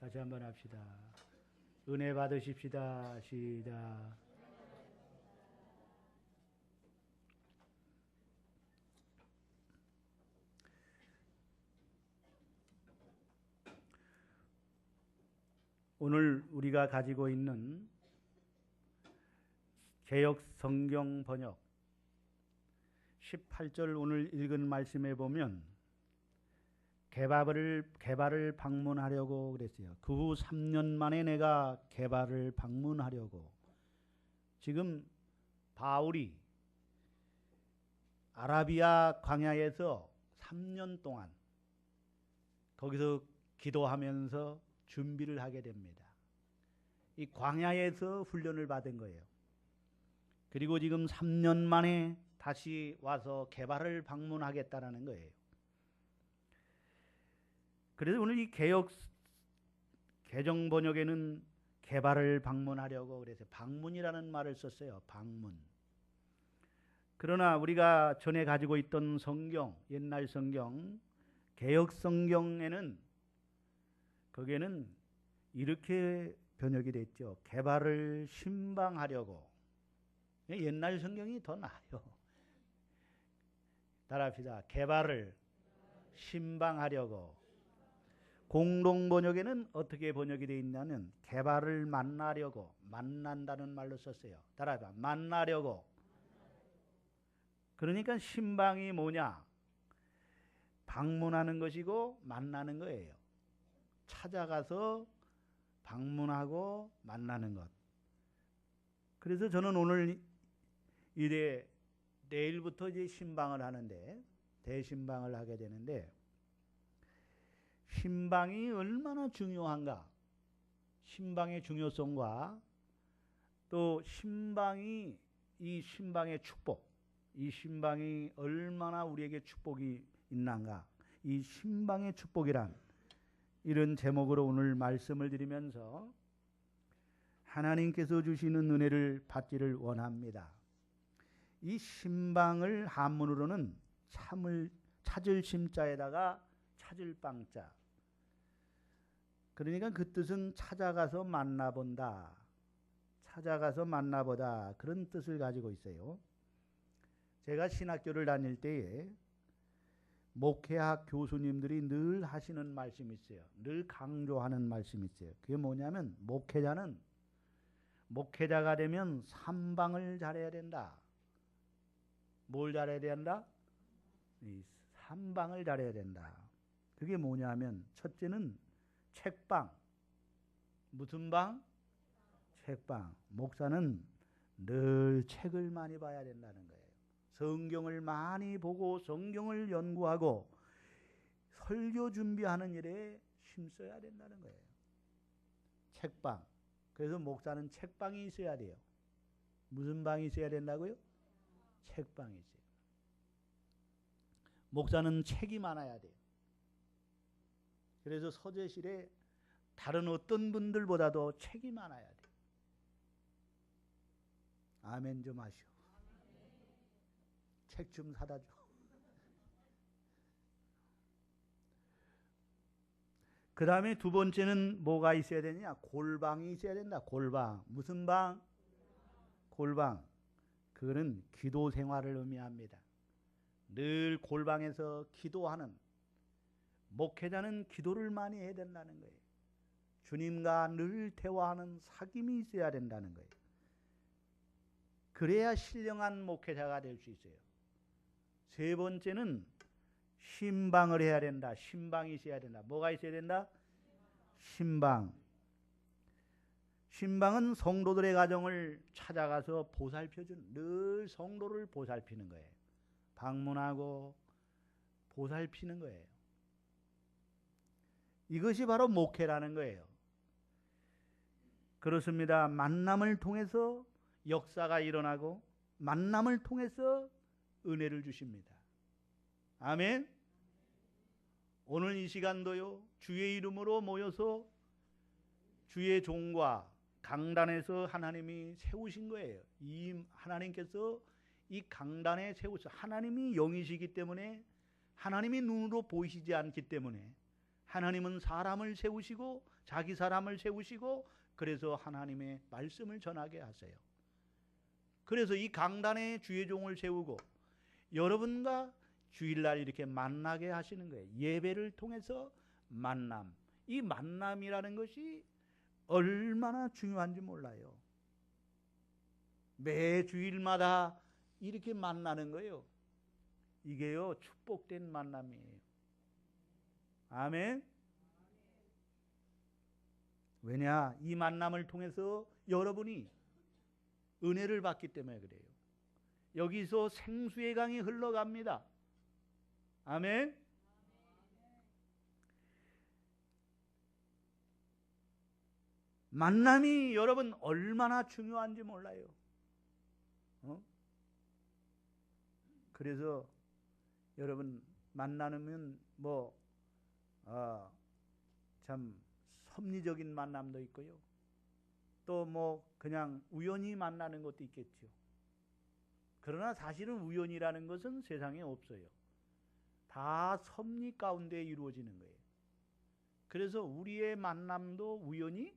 같이 한번 합시다. 은혜 받으십시다. 시작. 오늘 우리가 가지고 있는 개역 성경 번역 18절 오늘 읽은 말씀에 보면 개발을 방문하려고 그랬어요. 그 후 3년 만에 내가 개발을 방문하려고. 지금 바울이 아라비아 광야에서 3년 동안 거기서 기도하면서 준비를 하게 됩니다. 이 광야에서 훈련을 받은 거예요. 그리고 지금 3년 만에 다시 와서 개발을 방문하겠다라는 거예요. 그래서 오늘 이 개정 번역에는 개발을 방문하려고 그래서 방문이라는 말을 썼어요. 방문. 그러나 우리가 전에 가지고 있던 성경, 옛날 성경, 개역 성경에는 거기에는 이렇게 번역이 됐죠. 개발을 신방하려고. 옛날 성경이 더 나아요. 따라합시다. 개발을 신방하려고. 공동 번역에는 어떻게 번역이 되어 있냐면 개발을 만나려고, 만난다는 말로 썼어요. 따라합시다. 만나려고. 그러니까 신방이 뭐냐? 방문하는 것이고 만나는 거예요. 찾아가서 방문하고 만나는 것. 그래서 저는 오늘 내일부터 이제 신방을 하는데, 대신방을 하게 되는데, 신방이 얼마나 중요한가? 신방의 중요성과 또 이 신방의 축복, 이 신방이 얼마나 우리에게 축복이 있는가? 이 신방의 축복이란 이런 제목으로 오늘 말씀을 드리면서 하나님께서 주시는 은혜를 받기를 원합니다. 이 신방을 한문으로는 찾을 심자에다가 찾을 방자. 그러니까 그 뜻은 찾아가서 만나본다. 찾아가서 만나보다. 그런 뜻을 가지고 있어요. 제가 신학교를 다닐 때에 목회학 교수님들이 늘 하시는 말씀이 있어요. 늘 강조하는 말씀이 있어요. 그게 뭐냐면 목회자가 되면 3방을 잘해야 된다. 뭘 잘해야 된다? 3방을 잘해야 된다. 그게 뭐냐면 첫째는 책방. 무슨 방? 책방. 목사는 늘 책을 많이 봐야 된다는 거예요. 성경을 많이 보고 성경을 연구하고 설교 준비하는 일에 힘써야 된다는 거예요. 책방. 그래서 목사는 책방이 있어야 돼요. 무슨 방이 있어야 된다고요? 책방이 있어요. 목사는 책이 많아야 돼요. 그래서 서재실에 다른 어떤 분들보다도 책이 많아야 돼요. 아멘 좀 하시오. 책 좀 사다 줘. 그 다음에 두 번째는 뭐가 있어야 되냐? 골방이 있어야 된다. 골방. 무슨 방? 골방. 그거는 기도 생활을 의미합니다. 늘 골방에서 기도하는, 목회자는 기도를 많이 해야 된다는 거예요. 주님과 늘 대화하는 사귐이 있어야 된다는 거예요. 그래야 신령한 목회자가 될 수 있어요. 세 번째는 신방을 해야 된다. 신방이 있어야 된다. 뭐가 있어야 된다? 신방. 신방은 성도들의 가정을 찾아가서 보살펴주는, 늘 성도를 보살피는 거예요. 방문하고 보살피는 거예요. 이것이 바로 목회라는 거예요. 그렇습니다. 만남을 통해서 역사가 일어나고 만남을 통해서 은혜를 주십니다. 아멘. 오늘 이 시간도요, 주의 이름으로 모여서 주의 종과 강단에서 하나님이 세우신 거예요. 이 하나님께서 이 강단에 세우셔. 하나님이 영이시기 때문에, 하나님이 눈으로 보이시지 않기 때문에 하나님은 사람을 세우시고 자기 사람을 세우시고 그래서 하나님의 말씀을 전하게 하세요. 그래서 이 강단에 주의 종을 세우고 여러분과 주일날 이렇게 만나게 하시는 거예요. 예배를 통해서 만남. 이 만남이라는 것이 얼마나 중요한지 몰라요. 매 주일마다 이렇게 만나는 거예요. 이게요, 축복된 만남이에요. 아멘. 왜냐? 이 만남을 통해서 여러분이 은혜를 받기 때문에 그래요. 여기서 생수의 강이 흘러갑니다. 아멘. 만남이 여러분 얼마나 중요한지 몰라요. 그래서 여러분 만나면 참 섭리적인 만남도 있고요. 또 그냥 우연히 만나는 것도 있겠죠. 그러나 사실은 우연이라는 것은 세상에 없어요. 다 섭리 가운데 이루어지는 거예요. 그래서 우리의 만남도 우연이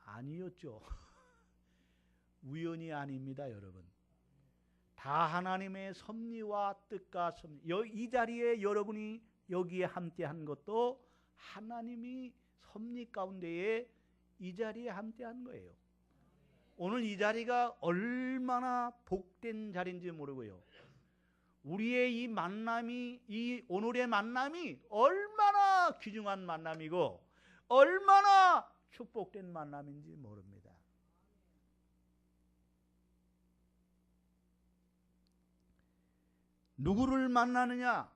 아니었죠. 우연이 아닙니다, 여러분. 다 하나님의 섭리와 뜻과 섭리. 이 자리에 여러분이 여기에 함께한 것도 하나님이 섭리 가운데에 이 자리에 함께한 거예요. 오늘 이 자리가 얼마나 복된 자리인지 모르고요. 우리의 이 만남이, 이 오늘의 만남이 얼마나 귀중한 만남이고 얼마나 축복된 만남인지 모릅니다. 누구를 만나느냐?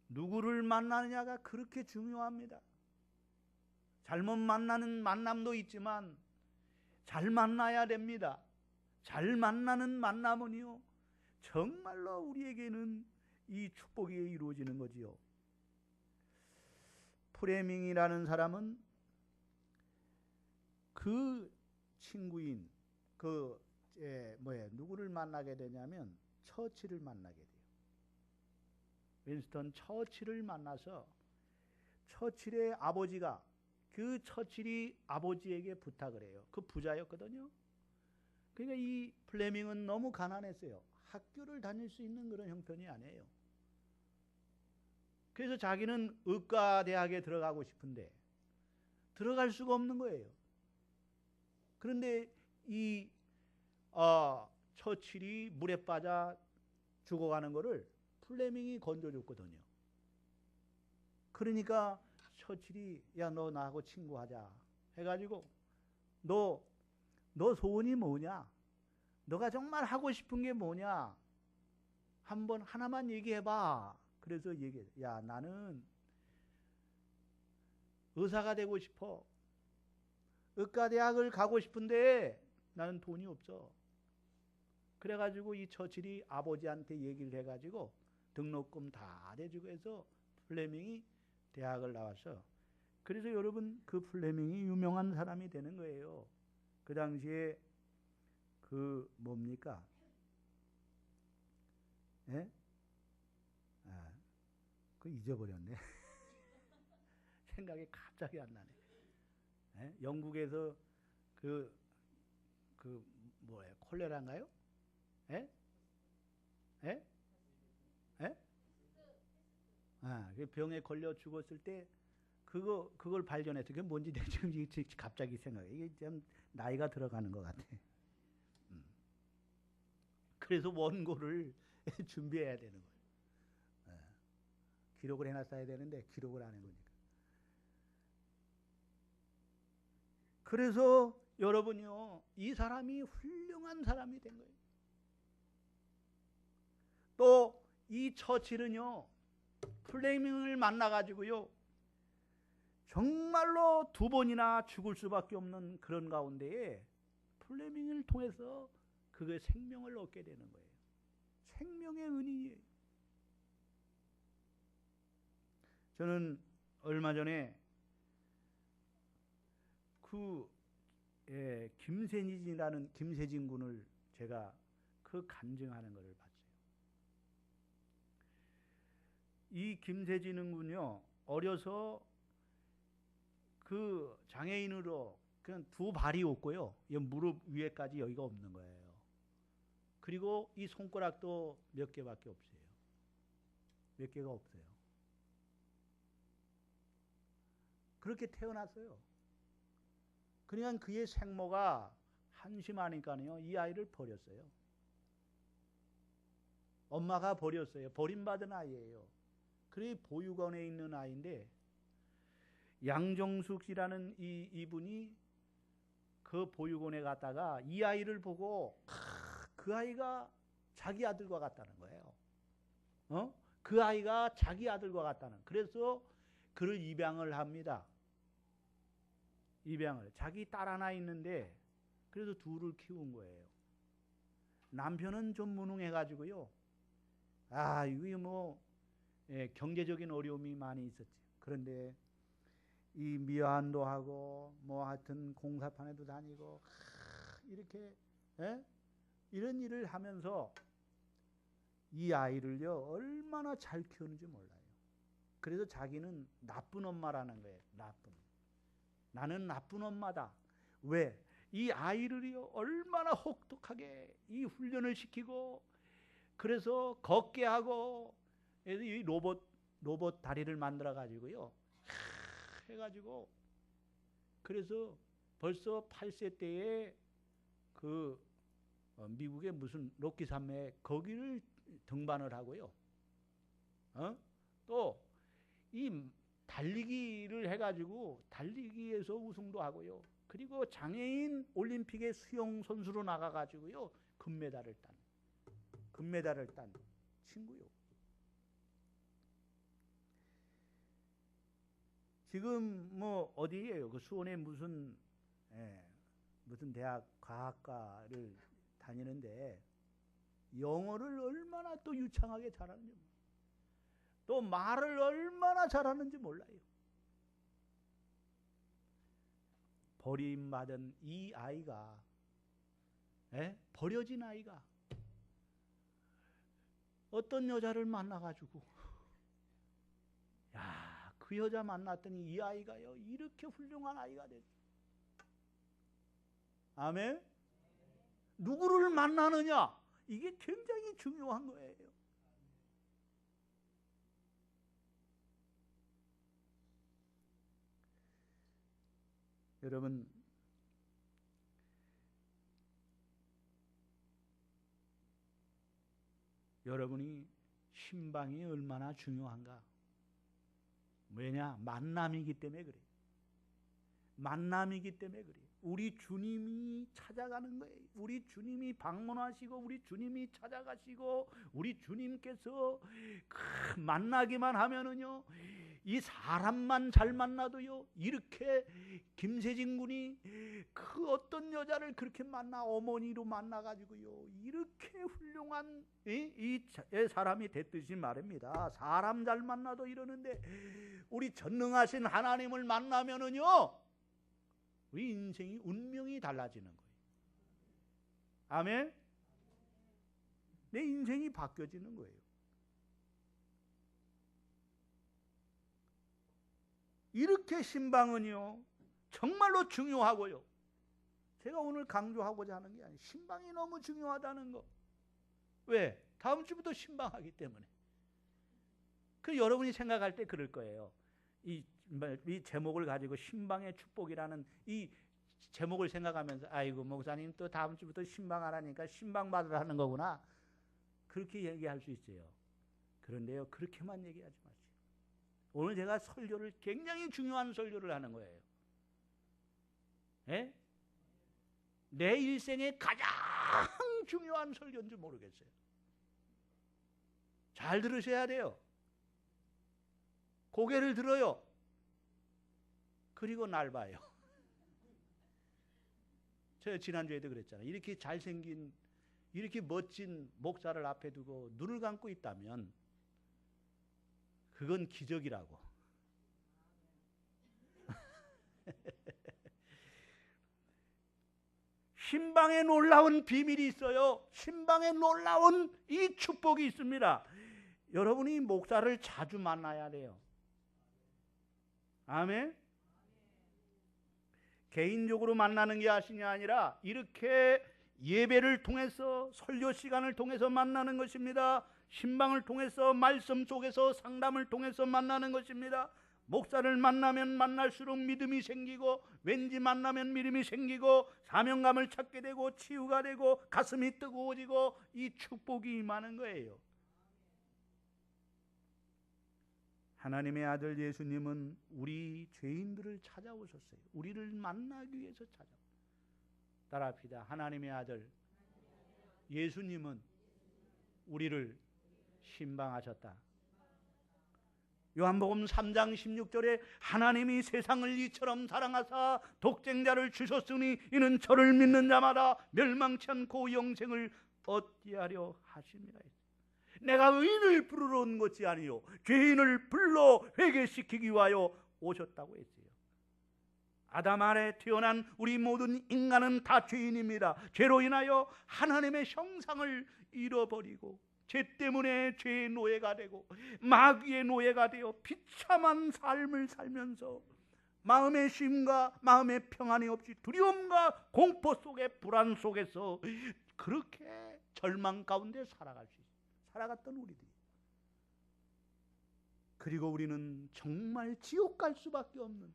누구를 만나느냐가 그렇게 중요합니다. 잘못 만나는 만남도 있지만 잘 만나야 됩니다. 잘 만나는 만남은요, 정말로 우리에게는 이 축복이 이루어지는 거지요. 프레밍이라는 사람은 그 친구인 누구를 만나게 되냐면 처칠을 만나게 돼요. 윈스턴 처칠을 만나서 처칠의 아버지가 그 처칠이 아버지에게 부탁을 해요. 그 부자였거든요. 그러니까 이 플레밍은 너무 가난했어요. 학교를 다닐 수 있는 그런 형편이 아니에요. 그래서 자기는 의과대학에 들어가고 싶은데 들어갈 수가 없는 거예요. 그런데 이 처칠이 물에 빠져 죽어가는 거를 플레밍이 건져줬거든요. 그러니까 처칠이 야, 너 나하고 친구하자 해가지고 너 소원이 뭐냐? 너가 정말 하고 싶은 게 뭐냐? 한번 하나만 얘기해봐. 그래서 야, 나는 의사가 되고 싶어. 의과대학을 가고 싶은데 나는 돈이 없어. 그래가지고 이 처칠이 아버지한테 얘기를 해가지고 등록금 다 내주고 해서 플레밍이 대학을 나와서, 그래서 여러분 그 플레밍이 유명한 사람이 되는 거예요. 그 당시에 뭡니까? 예? 잊어버렸네. 생각이 갑자기 안 나네. 예? 영국에서 뭐예요? 콜레라인가요? 예? 예? 예? 그 병에 걸려 죽었을 때 그걸 발견해서 그게 뭔지 지금 갑자기 생각해. 이게 좀 나이가 들어가는 것 같아. 그래서 원고를 준비해야 되는 거예요. 기록을 해놨어야 되는데 기록을 안 해보니까. 그래서 여러분요, 이 사람이 훌륭한 사람이 된 거예요. 또 이 처칠은요, 플레밍을 만나가지고요, 정말로 2번이나 죽을 수밖에 없는 그런 가운데에 플레밍을 통해서 그의 생명을 얻게 되는 거예요. 생명의 은인이에요. 저는 얼마 전에 김세진 군을 제가 간증하는 것을 봤어요. 이 김세진은 군요, 어려서 그 장애인으로 그냥 두 발이 없고요, 이 무릎 위에까지 여기가 없는 거예요. 그리고 이 손가락도 몇 개밖에 없어요. 몇 개가 없어요. 그렇게 태어났어요. 그러니까 그의 생모가 한심하니까요, 이 아이를 버렸어요. 엄마가 버렸어요. 버림받은 아이예요. 그래 보육원에 있는 아이인데, 양정숙 씨라는 이분이 그 보육원에 갔다가 이 아이를 보고 그 아이가 자기 아들과 같다는 거예요. 그 아이가 자기 아들과 같다는. 그래서 그를 입양을 합니다. 입양을. 자기 딸 하나 있는데 그래도 둘을 키운 거예요. 남편은 좀 무능해가지고요. 이게 뭐 경제적인 어려움이 많이 있었지. 그런데 이 미화원도 하고 뭐 하여튼 공사판에도 다니고 이렇게 이런 일을 하면서 이 아이를요 얼마나 잘 키우는지 몰라요. 그래서 자기는 나쁜 엄마라는 거예요. 나는 나쁜 엄마다. 왜? 이 아이를요 얼마나 혹독하게 이 훈련을 시키고, 그래서 걷게 하고, 이 로봇 다리를 만들어 가지고요 해가지고, 그래서 벌써 8세 때에 그 미국의 무슨 로키 산맥 거기를 등반을 하고요. 또 이 달리기를 해가지고 달리기에서 우승도 하고요. 그리고 장애인 올림픽의 수영 선수로 나가가지고요 금메달을 딴 친구요. 지금 뭐 어디예요? 그 수원에 무슨 대학 과학과를 다니는데 영어를 얼마나 또 유창하게 잘하는지, 또 말을 얼마나 잘하는지 몰라요. 버림받은 이 아이가, 버려진 아이가 어떤 여자를 만나가지고, 그 여자 만났더니 이 아이가요 이렇게 훌륭한 아이가 됐죠. 아멘. 누구를 만나느냐, 이게 굉장히 중요한 거예요. 여러분, 여러분이 신방이 얼마나 중요한가. 왜냐? 만남이기 때문에 그래. 만남이기 때문에 그래. 우리 주님이 찾아가는 거예요. 우리 주님이 방문하시고, 우리 주님이 찾아가시고, 우리 주님께서 만나기만 하면은요, 이 사람만 잘 만나도요, 이렇게 김세진 군이 그 어떤 여자를 그렇게 어머니로 만나가지고요, 이렇게 훌륭한 이 사람이 됐듯이 말입니다. 사람 잘 만나도 이러는데, 우리 전능하신 하나님을 만나면은요, 우리 인생이 운명이 달라지는 거예요. 아멘. 내 인생이 바뀌어지는 거예요. 이렇게 신방은요 정말로 중요하고요. 제가 오늘 강조하고자 하는 게 아니에요. 신방이 너무 중요하다는 거. 왜? 다음 주부터 신방하기 때문에. 그 여러분이 생각할 때 그럴 거예요. 이 제목을 가지고 신방의 축복이라는 이 제목을 생각하면서, 아이고 목사님 또 다음 주부터 신방하라니까 신방 받으라는 거구나, 그렇게 얘기할 수 있어요. 그런데요, 그렇게만 얘기하지 마세요. 오늘 제가 설교를, 굉장히 중요한 설교를 하는 거예요. 내 일생에 가장 중요한 설교인지 모르겠어요. 잘 들으셔야 돼요. 고개를 들어요. 그리고 날 봐요. 제가 지난주에도 그랬잖아요. 이렇게 잘생긴, 이렇게 멋진 목사를 앞에 두고 눈을 감고 있다면 그건 기적이라고. 신방에 놀라운 비밀이 있어요. 신방에 놀라운 이 축복이 있습니다. 여러분이 목사를 자주 만나야 돼요. 아멘. 개인적으로 만나는 게 아니라 이렇게 예배를 통해서, 설교 시간을 통해서 만나는 것입니다. 신방을 통해서, 말씀 속에서, 상담을 통해서 만나는 것입니다. 목사를 만나면 만날수록 믿음이 생기고, 왠지 만나면 믿음이 생기고, 사명감을 찾게 되고, 치유가 되고, 가슴이 뜨거워지고, 이 축복이 임하는 거예요. 하나님의 아들 예수님은 우리 죄인들을 찾아오셨어요. 우리를 만나기 위해서 찾아오셨어요. 따라합시다. 하나님의 아들 예수님은 우리를 신방하셨다. 요한복음 3장 16절에 하나님이 세상을 이처럼 사랑하사 독생자를 주셨으니 이는 저를 믿는 자마다 멸망치 않고 영생을 얻게 하려 하심이라. 내가 의인을 부르러 온 것이 아니요 죄인을 불러 회개시키기 위하여 오셨다고 했어요. 아담 아래 태어난 우리 모든 인간은 다 죄인입니다. 죄로 인하여 하나님의 형상을 잃어버리고 죄 때문에 죄의 노예가 되고 마귀의 노예가 되어 비참한 삶을 살면서 마음의 쉼과 마음의 평안이 없이 두려움과 공포 속에 불안 속에서 그렇게 절망 가운데 살아갔던 우리들. 그리고 우리는 정말 지옥 갈 수밖에 없는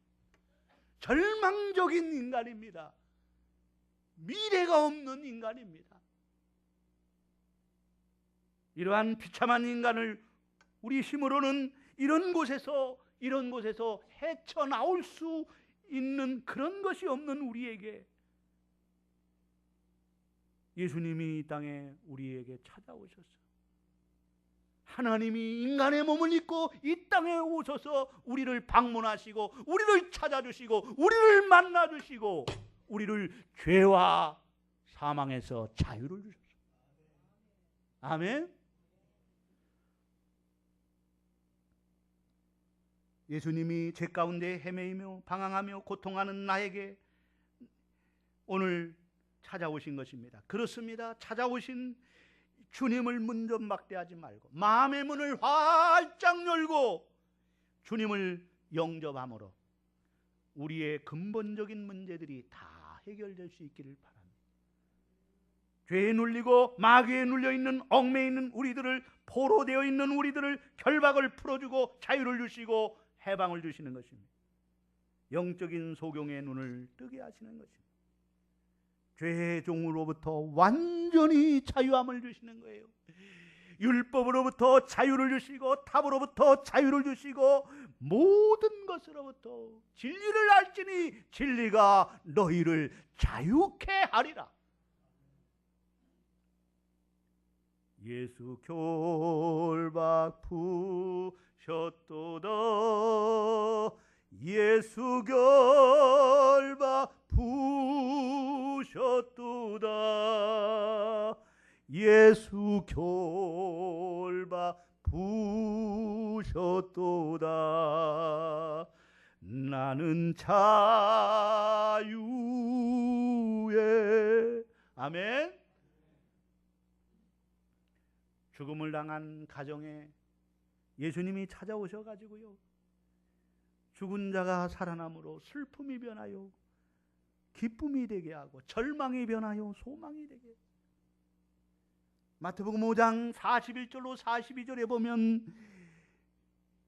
절망적인 인간입니다. 미래가 없는 인간입니다. 이러한 비참한 인간을 우리 힘으로는 이런 곳에서 헤쳐나올 수 있는 그런 것이 없는 우리에게 예수님이 이 땅에 우리에게 찾아오셨어요. 하나님이 인간의 몸을 입고 이 땅에 오셔서 우리를 방문하시고 우리를 찾아주시고 우리를 만나주시고 우리를 죄와 사망에서 자유를 주셨어요. 아멘. 예수님이 죄 가운데 헤매이며 방황하며 고통하는 나에게 오늘 찾아오신 것입니다. 그렇습니다. 찾아오신 주님을 문전박대하지 말고 마음의 문을 활짝 열고 주님을 영접함으로 우리의 근본적인 문제들이 다 해결될 수 있기를 바랍니다. 죄에 눌리고 마귀에 눌려있는 얽매여 있는 우리들을, 포로되어 있는 우리들을 결박을 풀어주고 자유를 주시고 해방을 주시는 것입니다. 영적인 소경의 눈을 뜨게 하시는 것입니다. 죄의 종으로부터 완전히 자유함을 주시는 거예요. 율법으로부터 자유를 주시고 탑으로부터 자유를 주시고 모든 것으로부터 진리를 알지니 진리가 너희를 자유케 하리라. 예수 결박 푸셨도다. 예수 결박 푸셨도다. 예수 결박 푸셨도다. 나는 자유에. 아멘. 죽음을 당한 가정에 예수님이 찾아오셔가지고요, 죽은 자가 살아남으로 슬픔이 변하여 기쁨이 되게 하고 절망이 변하여 소망이 되게 해요. 마태복음 5장 41절로 42절에 보면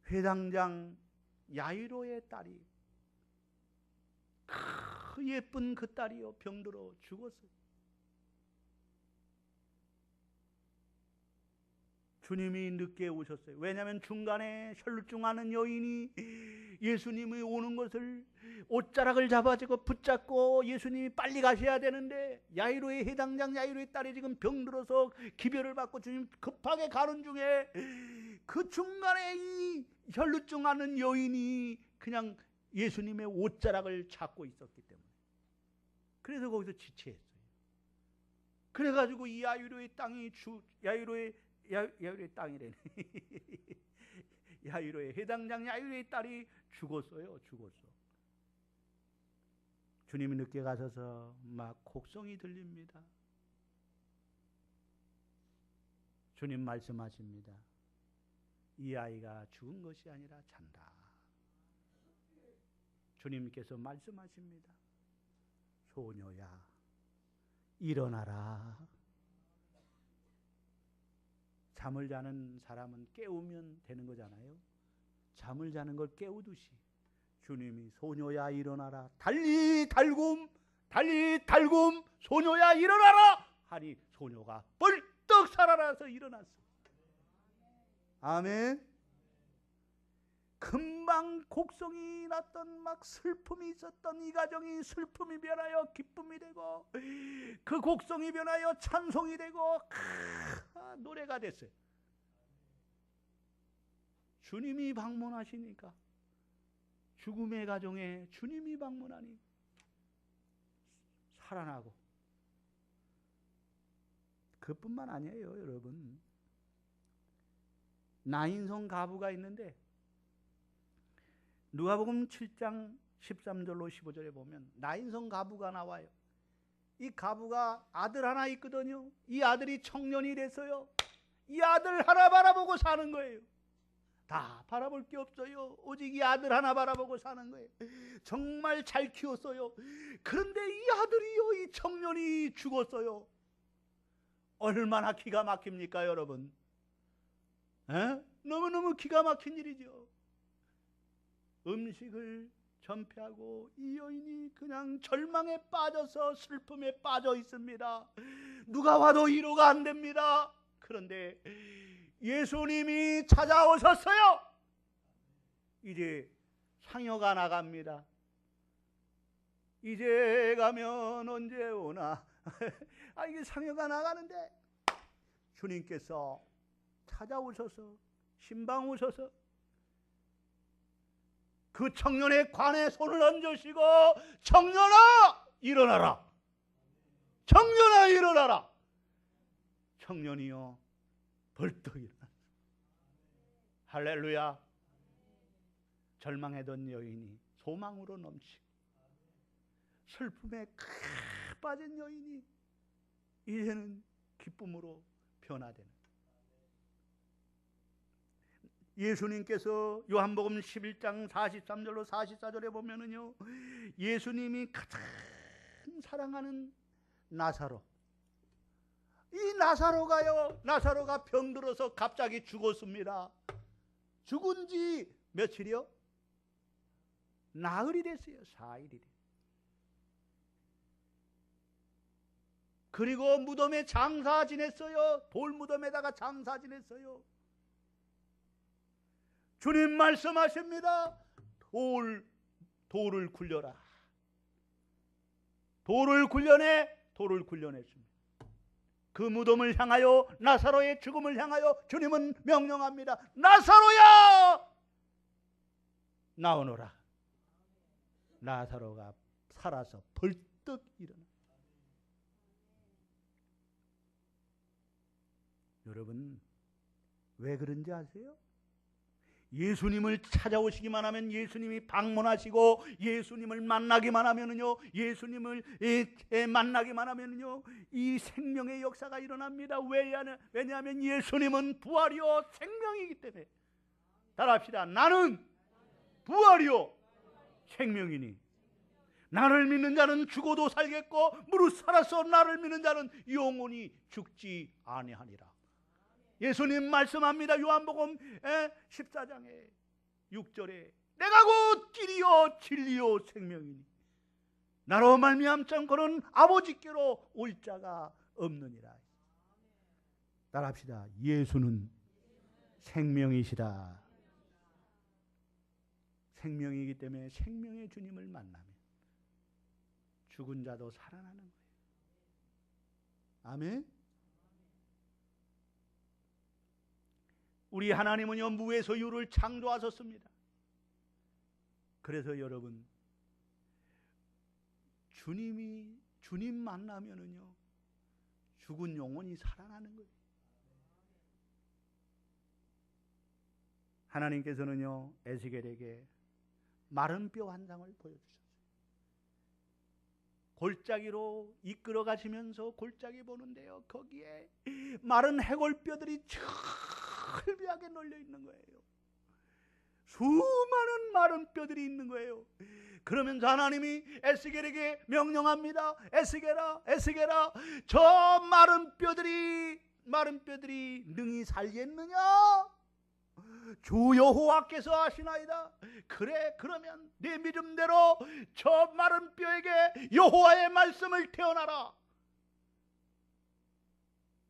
회당장 야이로의 딸이, 그 예쁜 그 딸이요 병들어 죽었어요. 주님이 늦게 오셨어요. 왜냐하면 중간에 혈루증하는 여인이 예수님이 오는 것을 옷자락을 잡아주고 붙잡고 예수님이 빨리 가셔야 되는데 야이로의 해당장 야이로의 딸이 지금 병들어서 기별을 받고 주님 급하게 가는 중에 그 중간에 이 혈루증하는 여인이 그냥 예수님의 옷자락을 잡고 있었기 때문에 그래서 거기서 지체했어요. 그래가지고 이 야이로의 땅이 야이로의 땅이래네. 야이로의 해당장 야이로의 딸이 죽었어요. 주님이 늦게 가셔서 막 곡성이 들립니다. 주님 말씀하십니다. 이 아이가 죽은 것이 아니라 잔다. 주님께서 말씀하십니다. 소녀야, 일어나라. 잠을 자는 사람은 깨우면 되는 거잖아요. 잠을 자는 걸 깨우듯이 주님이 소녀야 일어나라, 달리 달굼 달리 달굼 소녀야 일어나라 하니 소녀가 벌떡 살아나서 일어났어. 아멘. 금방 곡성이 났던 막 슬픔이 있었던 이 가정이 슬픔이 변하여 기쁨이 되고, 그 곡성이 변하여 찬송이 되고 노래가 됐어요. 주님이 방문하시니까, 죽음의 가정에 주님이 방문하니 살아나고. 그뿐만 아니에요, 여러분. 나인성 가부가 있는데 누가복음 7장 13절로 15절에 보면 나인성 가부가 나와요. 이 가부가 아들 하나 있거든요. 이 아들이 청년이 됐어요. 이 아들 하나 바라보고 사는 거예요. 다 바라볼 게 없어요. 오직 이 아들 하나 바라보고 사는 거예요. 정말 잘 키웠어요. 그런데 이 아들이요, 이 청년이 죽었어요. 얼마나 기가 막힙니까, 여러분? 에? 너무너무 기가 막힌 일이죠. 음식을 전폐하고 이 여인이 그냥 절망에 빠져서 슬픔에 빠져 있습니다. 누가 와도 위로가 안 됩니다. 그런데 예수님이 찾아오셨어요. 이제 상여가 나갑니다. 이제 가면 언제 오나. 이게 상여가 나가는데 주님께서 찾아오셔서 신방 오셔서 그 청년의 관에 손을 얹으시고, 청년아 일어나라, 청년아 일어나라. 청년이요 벌떡 일어났어. 할렐루야. 절망하던 여인이 소망으로 넘치고, 슬픔에 빠진 여인이 이제는 기쁨으로 변화되는. 예수님께서 요한복음 11장 43절로 44절에 보면은요, 예수님이 가장 사랑하는 나사로, 이 나사로가 병들어서 갑자기 죽었습니다. 죽은 지 며칠이요? 나흘이 됐어요. 4일이 됐어요. 그리고 무덤에 장사 지냈어요. 돌 무덤에다가 장사 지냈어요. 주님 말씀하십니다. 돌을 굴려라. 돌을 굴려냈습니다. 그 무덤을 향하여, 나사로의 죽음을 향하여 주님은 명령합니다. 나사로야 나오너라. 나사로가 살아서 벌떡 일어나. 여러분, 왜 그런지 아세요? 예수님을 찾아오시기만 하면, 예수님이 방문하시고 예수님을 만나기만 하면은요, 만나기만 하면은요, 이 생명의 역사가 일어납니다. 왜냐하면 예수님은 부활이요 생명이기 때문에. 따라합시다. 나는 부활이요 생명이니 나를 믿는 자는 죽어도 살겠고 무릇 살아서 나를 믿는 자는 영원히 죽지 아니하니라. 예수님 말씀합니다. 요한복음 14장에 6절에 내가 곧 길이요 진리요 생명이니 나로 말미암지 않고는 아버지께로 올 자가 없느니라. 따라합시다. 예수는 생명이시다. 생명이기 때문에 생명의 주님을 만나면 죽은 자도 살아나는 거예요. 아멘. 우리 하나님은요 무에서 유를 창조하셨습니다. 그래서 여러분, 주님 만나면은요 죽은 영혼이 살아나는 거예요. 하나님께서는요 에스겔에게 마른 뼈 한 장을 보여주셨어요. 골짜기로 이끌어 가시면서 골짜기 보는데요, 거기에 마른 해골뼈들이 쭉 넓이하게 널려 있는 거예요. 수많은 마른 뼈들이 있는 거예요. 그러면서 하나님이 에스겔에게 명령합니다. 에스겔아, 에스겔아, 저 마른 뼈들이 능히 살겠느냐? 주 여호와께서 하시나이다. 그래, 그러면 네 믿음대로 저 마른 뼈에게 여호와의 말씀을 태어나라.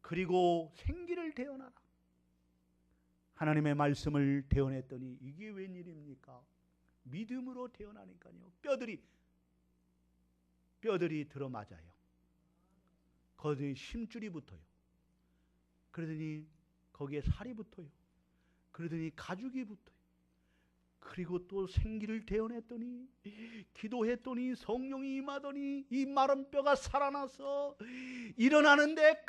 그리고 생기를 태어나라. 하나님의 말씀을 태어냈더니 이게 웬일입니까? 믿음으로 태어나니까요. 뼈들이 들어맞아요. 거기에 심줄이 붙어요. 그러더니 거기에 살이 붙어요. 그러더니 가죽이 붙어요. 그리고 또 생기를 태어냈더니, 기도했더니 성령이 임하더니 이 마른 뼈가 살아나서 일어나는데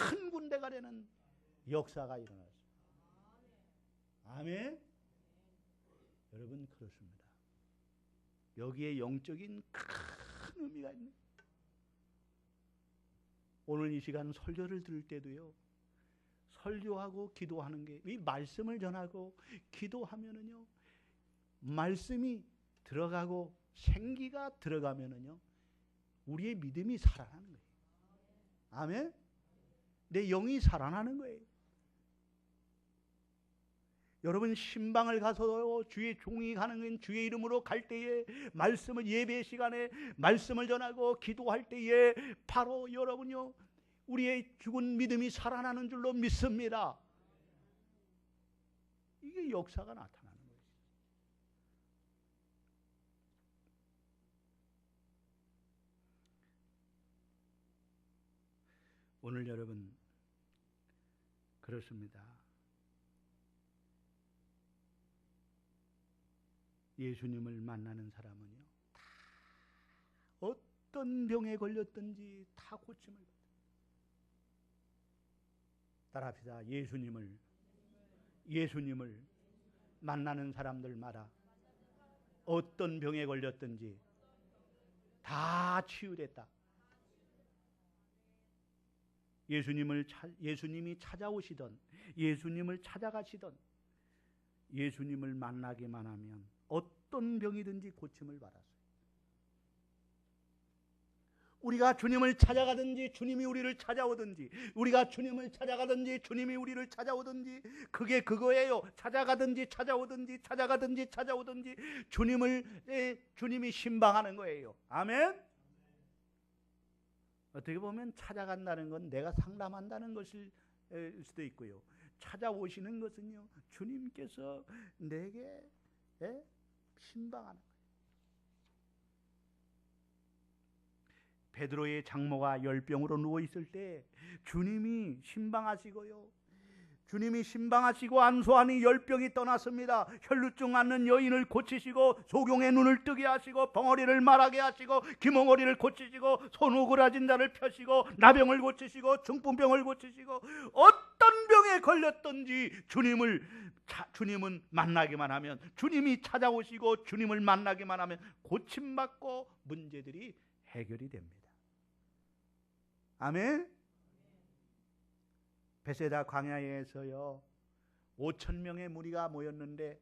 큰 군대가 되는 역사가 일어났어요. 아멘. 여러분, 그렇습니다. 여기에 영적인 큰 의미가 있네. 오늘 이 시간 설교를 들을 때도요, 설교하고 기도하는 게, 이 말씀을 전하고 기도하면은요, 말씀이 들어가고 생기가 들어가면은요, 우리의 믿음이 살아나는 거예요. 아멘. 내 영이 살아나는 거예요. 여러분, 신방을 가서 주의 종이 가는 건 주의 이름으로 갈 때에, 말씀을 예배 시간에 말씀을 전하고 기도할 때에 바로 여러분요, 우리의 죽은 믿음이 살아나는 줄로 믿습니다. 이게 역사가 나타나는 거예요. 오늘 여러분, 그렇습니다. 예수님을 만나는 사람은요, 다 어떤 병에 걸렸든지 다 고침을 받아요. 따라합시다. 예수님을 만나는 사람들마다 어떤 병에 걸렸든지 다 치유됐다. 예수님이 찾아오시던, 예수님을 찾아가시던, 예수님을 만나기만 하면 어떤 병이든지 고침을 받았어요. 우리가 주님을 찾아가든지 주님이 우리를 찾아오든지, 우리가 주님을 찾아가든지 주님이 우리를 찾아오든지, 그게 그거예요. 찾아가든지 찾아오든지, 찾아가든지 찾아오든지 주님이 신방하는 거예요. 아멘. 어떻게 보면 찾아간다는 건 내가 상담한다는 것일 수도 있고요, 찾아오시는 것은요, 주님께서 내게 신방하는 거예요. 베드로의 장모가 열병으로 누워있을 때 주님이 신방하시고요, 주님이 신방하시고 안수하니 열병이 떠났습니다. 혈루증 앓는 여인을 고치시고, 소경의 눈을 뜨게 하시고, 벙어리를 말하게 하시고, 기멍어리를 고치시고, 손오그라진 자를 펴시고, 나병을 고치시고, 중풍병을 고치시고, 어떤 병에 걸렸든지 주님은 만나기만 하면, 주님이 찾아오시고 주님을 만나기만 하면 고침받고 문제들이 해결이 됩니다. 아멘. 베세다 광야에서요, 5,000명의 무리가 모였는데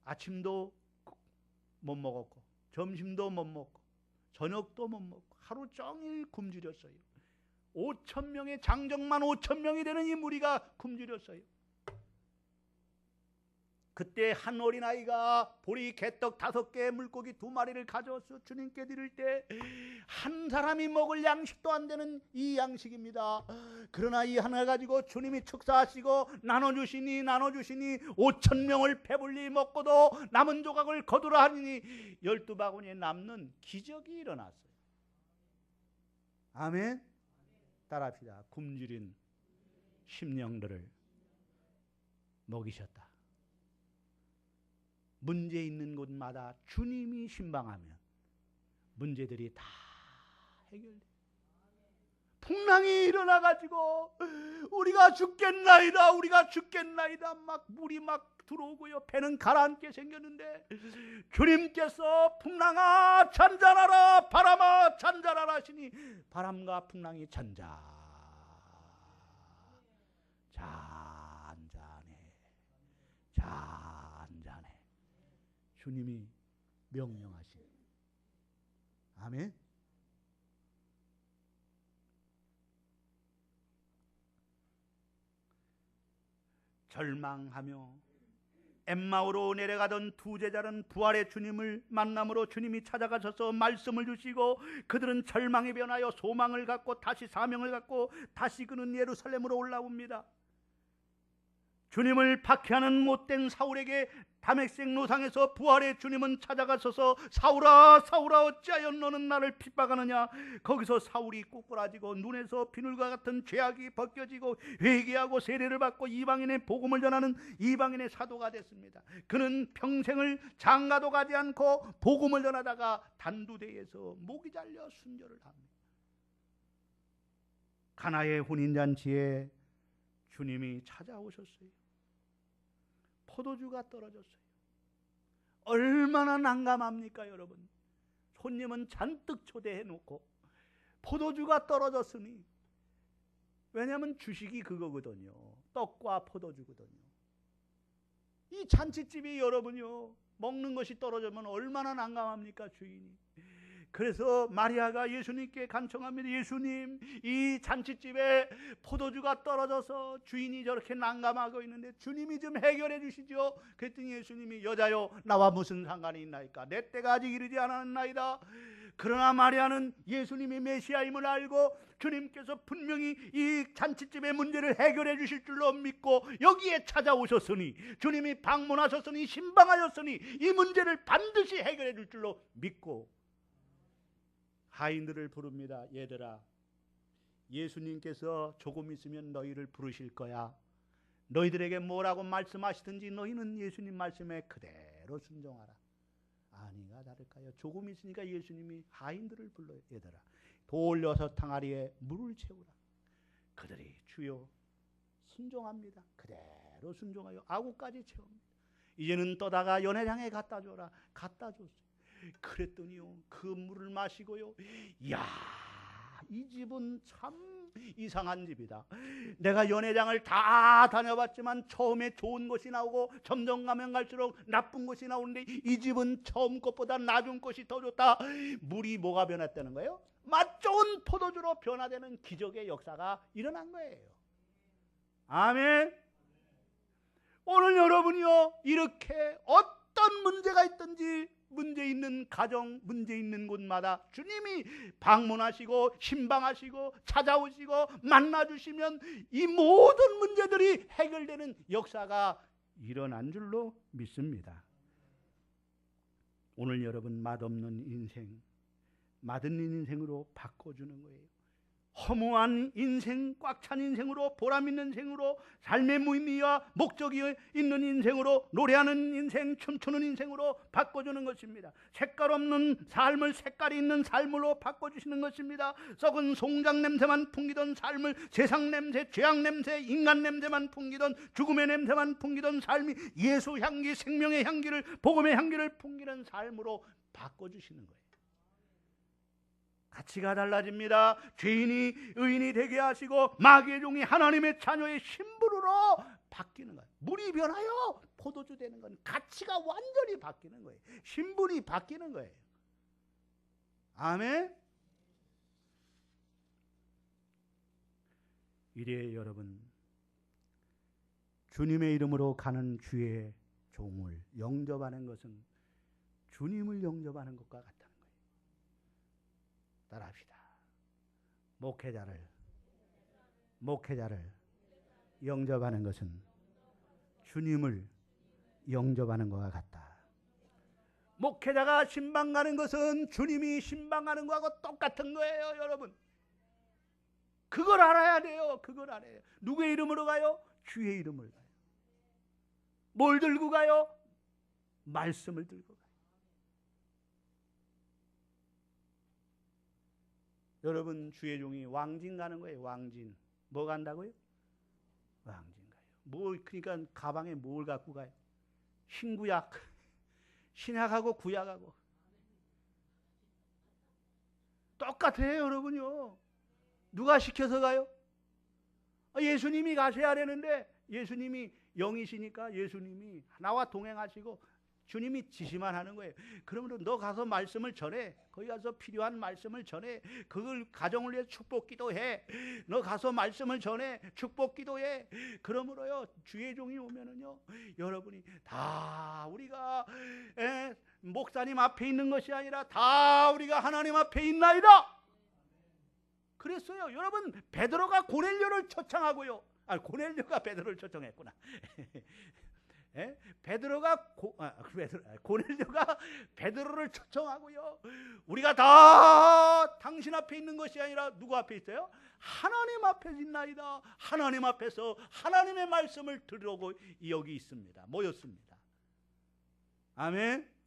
아침도 못 먹었고, 점심도 못 먹고, 저녁도 못 먹고, 하루 종일 굶주렸어요. 5,000명의 장정만 5,000명이 되는 이 무리가 굶주렸어요. 그때 한 어린아이가 보리 개떡 5개, 물고기 2마리를 가져와서 주님께 드릴 때 한 사람이 먹을 양식도 안 되는 이 양식입니다. 그러나 이 하나 가지고 주님이 축사하시고 나눠주시니 5,000명을 배불리 먹고도 남은 조각을 거두라 하니 12바구니에 남는 기적이 일어났어요. 아멘. 따라합시다. 굶주린 심령들을 먹이셨다. 문제 있는 곳마다 주님이 신방하면 문제들이 다 해결돼. 풍랑이 일어나가지고 우리가 죽겠나이다 막 물이 막 들어오고요, 배는 가라앉게 생겼는데 주님께서 풍랑아 잔잔하라, 바람아 잔잔하라 하시니 바람과 풍랑이 잔잔하게 잔잔해, 잔잔해. 주님이 명령하신. 아멘. 절망하며 엠마오로 내려가던 두 제자는 부활의 주님을 만남으로 주님이 찾아가셔서 말씀을 주시고 그들은 절망에 변하여 소망을 갖고 다시 사명을 갖고 다시 그는 예루살렘으로 올라옵니다. 주님을 박해하는 못된 사울에게 다메섹 노상에서 부활의 주님은 찾아가셔서 사울아 사울아 어찌하여 너는 나를 핍박하느냐. 거기서 사울이 꼬꾸라지고 눈에서 비늘과 같은 죄악이 벗겨지고 회개하고 세례를 받고 이방인의 복음을 전하는 이방인의 사도가 됐습니다. 그는 평생을 장가도 가지 않고 복음을 전하다가 단두대에서 목이 잘려 순교를 합니다. 가나의 혼인잔치에 주님이 찾아오셨어요. 포도주가 떨어졌어요. 얼마나 난감합니까 여러분. 손님은 잔뜩 초대해 놓고 포도주가 떨어졌으니, 왜냐하면 주식이 그거거든요. 떡과 포도주거든요. 이 잔치집이 여러분요, 먹는 것이 떨어지면 얼마나 난감합니까 주인이. 그래서 마리아가 예수님께 간청합니다. 예수님, 이 잔치집에 포도주가 떨어져서 주인이 저렇게 난감하고 있는데 주님이 좀 해결해 주시죠. 그랬더니 예수님이 여자여 나와 무슨 상관이 있나이까. 내 때가 아직 이르지 않았나이다. 그러나 마리아는 예수님이 메시아임을 알고 주님께서 분명히 이 잔치집의 문제를 해결해 주실 줄로 믿고 여기에 찾아오셨으니, 주님이 방문하셨으니 신방하셨으니 이 문제를 반드시 해결해 줄 줄로 믿고 하인들을 부릅니다. 얘들아, 예수님께서 조금 있으면 너희를 부르실 거야. 너희들에게 뭐라고 말씀하시든지 너희는 예수님 말씀에 그대로 순종하라. 아니가 다를까요? 조금 있으니까 예수님이 하인들을 불러요. 얘들아, 돌 6항아리에 물을 채우라. 그들이 주여 순종합니다. 그대로 순종하여 아구까지 채웁니다. 이제는 떠다가 연회장에 갖다 줘라. 갖다 줬어요. 그랬더니요, 그 물을 마시고요, 이야, 이 집은 참 이상한 집이다. 내가 연회장을 다 다녀봤지만 처음에 좋은 것이 나오고 점점 가면 갈수록 나쁜 것이 나오는데 이 집은 처음 것보다 나중 것이 더 좋다. 물이 뭐가 변했다는 거예요? 맛 좋은 포도주로 변화되는 기적의 역사가 일어난 거예요. 아멘. 오늘 여러분이요, 이렇게 어떤 문제가 있든지 문제 있는 가정, 문제 있는 곳마다 주님이 방문하시고 신방하시고 찾아오시고 만나주시면 이 모든 문제들이 해결되는 역사가 일어난 줄로 믿습니다. 오늘 여러분 맛없는 인생, 맛있는 인생으로 바꿔주는 거예요. 허무한 인생, 꽉 찬 인생으로, 보람 있는 인생으로, 삶의 무의미와 목적이 있는 인생으로, 노래하는 인생, 춤추는 인생으로 바꿔주는 것입니다. 색깔 없는 삶을 색깔이 있는 삶으로 바꿔주시는 것입니다. 썩은 송장 냄새만 풍기던 삶을 세상 냄새, 죄악 냄새, 인간 냄새만 풍기던, 죽음의 냄새만 풍기던 삶이 예수 향기, 생명의 향기를, 복음의 향기를 풍기는 삶으로 바꿔주시는 거예요. 가치가 달라집니다. 죄인이 의인이 되게 하시고 마귀의 종이 하나님의 자녀의 신부로 바뀌는 거예요. 물이 변하여 포도주 되는 건 가치가 완전히 바뀌는 거예요. 신분이 바뀌는 거예요. 아멘. 이래 여러분, 주님의 이름으로 가는 주의 종을 영접하는 것은 주님을 영접하는 것과 같다는 거예요. 따라합시다. 목회자를 영접하는 것은 주님을 영접하는 것과 같다. 목회자가 신방 가는 것은 주님이 신방하는 것하고 똑같은 거예요, 여러분. 그걸 알아야 돼요. 그걸 알아야 돼요. 누구의 이름으로 가요? 주의 이름을 가요. 뭘 들고 가요? 말씀을 들고 가요. 여러분, 주의 종이 왕진 가는 거예요. 왕진. 뭐 간다고요? 왕진 가요. 뭐, 그러니까 가방에 뭘 갖고 가요? 신구약. 신약하고 구약하고 똑같아요, 여러분요. 누가 시켜서 가요? 예수님이 가셔야 되는데 예수님이 영이시니까 예수님이 나와 동행하시고 주님이 지시만 하는 거예요. 그러므로 너 가서 말씀을 전해. 거기 가서 필요한 말씀을 전해. 그걸 가정을 위해 축복 기도해. 너 가서 말씀을 전해. 축복 기도해. 그러므로요, 주의 종이 오면은요, 여러분이 다 우리가 목사님 앞에 있는 것이 아니라 다 우리가 하나님 앞에 있나이다. 그랬어요. 여러분, 베드로가 고넬료를 초청하고요. 고넬료가 베드로를 초청했구나. 고넬료가 베드로를 초청하고요. 우리가 다 당신 앞에 있는 것이 아니라 누구 앞에 있어요? 하나님 앞에 있나이다. 하나님 앞에서 하나님의 말씀을 들으려고 여기 있습니다. 모였습니다. 아멘.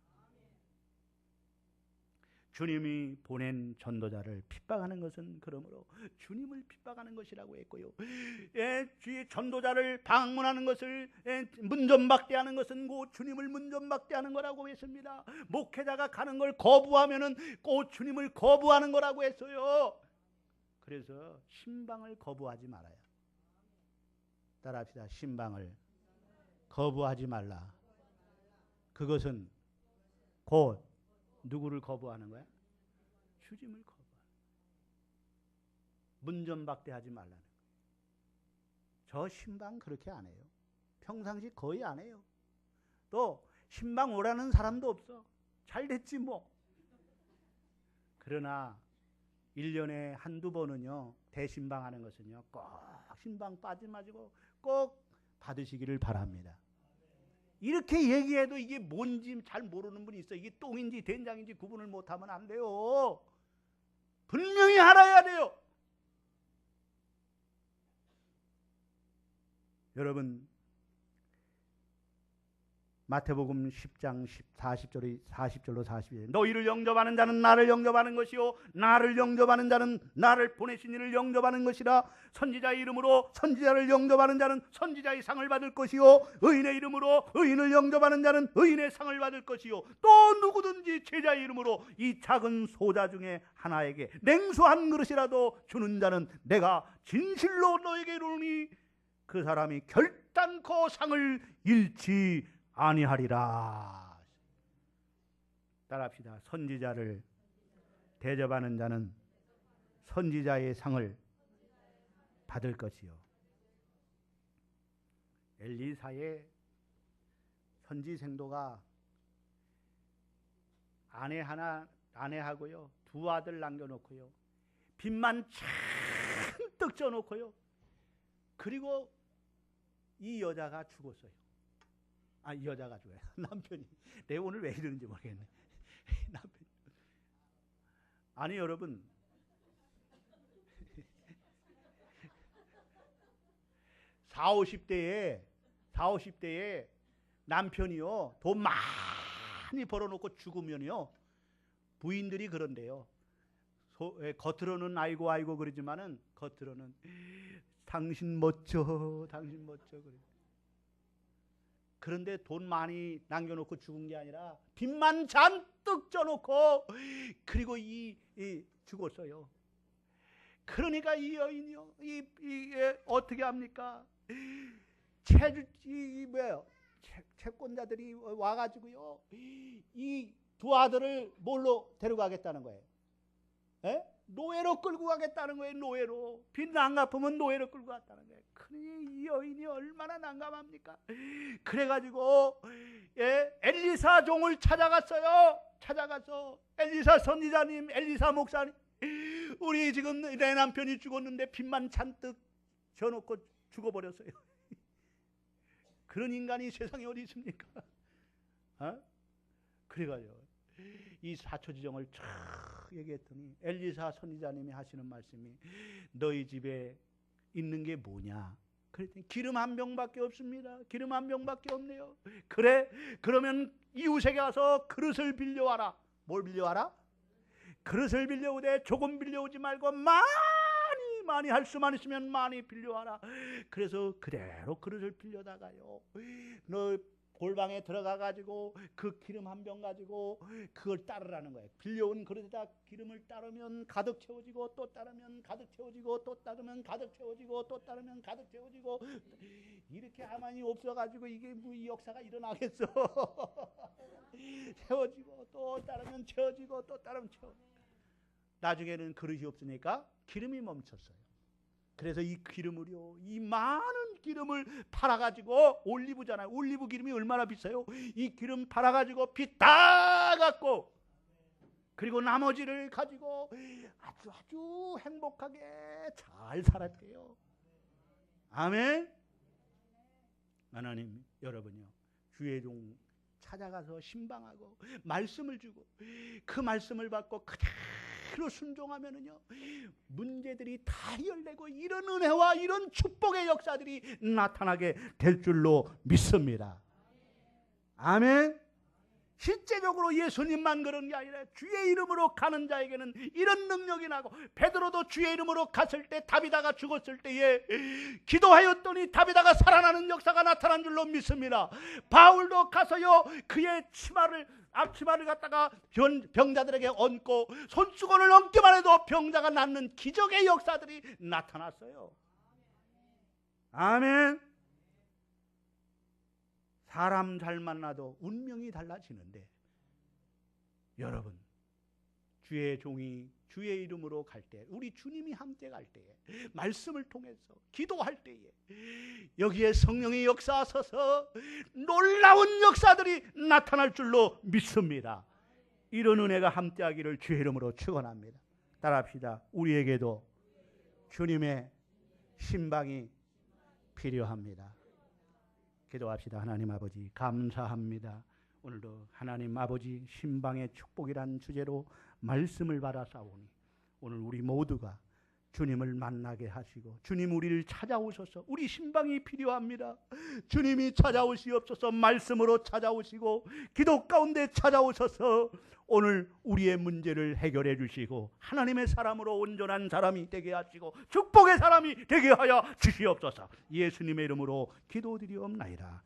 주님이 보낸 전도자를 핍박하는 것은 그러므로 주님을 핍박하는 것이라고 했고요. 주의 전도자를 방문하는 것을 문전박대하는 것은 곧 주님을 문전박대하는 거라고 했습니다. 목회자가 가는 걸 거부하면은 곧 주님을 거부하는 거라고 했어요. 그래서 신방을 거부하지 말아요. 따라합시다. 신방을 거부하지 말라. 그것은 곧 누구를 거부하는 거야? 주님을 거부하는 거야. 문전박대하지 말라는 거야. 저 신방 그렇게 안 해요. 평상시 거의 안 해요. 또 신방 오라는 사람도 없어. 잘 됐지 뭐. 그러나 1년에 한두 번은요, 대신방 하는 것은요, 꼭 신방 빠짐마시고 꼭 받으시기를 바랍니다. 이렇게 얘기해도 이게 뭔지 잘 모르는 분이 있어. 이게 똥인지 된장인지 구분을 못하면 안 돼요. 분명히 알아야 돼요. 여러분, 마태복음 10장 40절로 41절. 너희를 영접하는 자는 나를 영접하는 것이요 나를 영접하는 자는 나를 보내신 이를 영접하는 것이라. 선지자의 이름으로 선지자를 영접하는 자는 선지자의 상을 받을 것이요 의인의 이름으로 의인을 영접하는 자는 의인의 상을 받을 것이요 또 누구든지 제자의 이름으로 이 작은 소자 중에 하나에게 냉수 한 그릇이라도 주는 자는 내가 진실로 너에게 이르노니 그 사람이 결단코 상을 잃지 아니하리라. 따라합시다. 선지자를 대접하는 자는 선지자의 상을 받을 것이요. 엘리사의 선지생도가 아내하고요, 두 아들 남겨놓고요, 빚만 잔뜩 져놓고요, 그리고 이 여자가 죽었어요. 이 여자가 죽어요. 남편이. 내가 오늘 왜 이러는지 모르겠네. 남편이. 아니 여러분, 40, 50대에 남편이요, 돈 많이 벌어놓고 죽으면요, 부인들이 그런데요, 겉으로는 아이고 그러지만은 겉으로는 당신 멋져 그래. 그런데 돈 많이 남겨놓고 죽은 게 아니라 빚만 잔뜩 져놓고 그리고 죽었어요. 그러니까 이 여인이요, 어떻게 합니까? 채권자들이 와가지고요, 이 두 아들을 뭘로 데려가겠다는 거예요? 노예로 끌고 가겠다는 거예요. 노예로. 빚 안 갚으면 노예로 끌고 갔다는 거예요. 그러니 이 여인이 얼마나 난감합니까? 그래가지고 엘리사 종을 찾아갔어요. 찾아가서 엘리사 선지자님, 엘리사 목사님, 우리 지금 내 남편이 죽었는데 빚만 잔뜩 져놓고 죽어버렸어요. 그런 인간이 세상에 어디 있습니까? 그래가지고 이 사초지정을 쫙 얘기했더니 엘리사 선지자님이 하시는 말씀이 너희 집에 있는 게 뭐냐? 그랬더니 기름 한 병밖에 없습니다. 기름 한 병밖에 없네요. 그래? 그러면 이웃에게 가서 그릇을 빌려와라. 뭘 빌려와라? 그릇을 빌려오되 조금 빌려오지 말고 많이 할 수만 있으면 많이 빌려와라. 그래서 그대로 그릇을 빌려다가요, 너 골방에 들어가 가지고 그 기름 한 병 가지고 그걸 따르라는 거예요. 빌려온 그릇에다 기름을 따르면 가득 채워지고, 또 따르면 가득 채워지고, 또 따르면 가득 채워지고, 또 따르면 가득 채워지고. 이렇게 하만이 없어가지고 이게 뭐 이 역사가 일어나겠어. 채워지고, 또 따르면 채워지고, 또 따르면 채워지고. 나중에는 그릇이 없으니까 기름이 멈췄어요. 그래서 이 기름을요, 이 많은 기름을 팔아가지고, 올리브잖아요. 올리브 기름이 얼마나 비싸요? 이 기름 팔아가지고 빚 다 갚고, 그리고 나머지를 가지고 아주 행복하게 잘 살았대요. 아멘. 하나님, 여러분요, 주의 종 찾아가서 신방하고 말씀을 주고 그 말씀을 받고 그대로 순종하면은요, 문제들이 다 해결되고 이런 은혜와 이런 축복의 역사들이 나타나게 될 줄로 믿습니다. 아멘. 실제적으로 예수님만 그런 게 아니라 주의 이름으로 가는 자에게는 이런 능력이 나고, 베드로도 주의 이름으로 갔을 때, 다비다가 죽었을 때에 기도하였더니 다비다가 살아나는 역사가 나타난 줄로 믿습니다. 바울도 가서요, 그의 앞치마를 갖다가 병자들에게 얹고 손수건을 얹기만 해도 병자가 낫는 기적의 역사들이 나타났어요. 아멘. 사람 잘 만나도 운명이 달라지는데, 여러분, 주의 종이 주의 이름으로 갈 때, 우리 주님이 함께 갈 때에, 말씀을 통해서 기도할 때에 여기에 성령의 역사하셔서 놀라운 역사들이 나타날 줄로 믿습니다. 이런 은혜가 함께하기를 주의 이름으로 축원합니다. 따라합시다. 우리에게도 주님의 신방이 필요합니다. 기도합시다. 하나님 아버지, 감사합니다. 오늘도 하나님 아버지 신방의 축복이란 주제로 말씀을 받아사오니, 오늘 우리 모두가 주님을 만나게 하시고, 주님 우리를 찾아오셔서, 우리 신방이 필요합니다. 주님이 찾아오시옵소서. 말씀으로 찾아오시고 기도 가운데 찾아오셔서 오늘 우리의 문제를 해결해 주시고, 하나님의 사람으로 온전한 사람이 되게 하시고 축복의 사람이 되게 하여 주시옵소서. 예수님의 이름으로 기도드리옵나이다.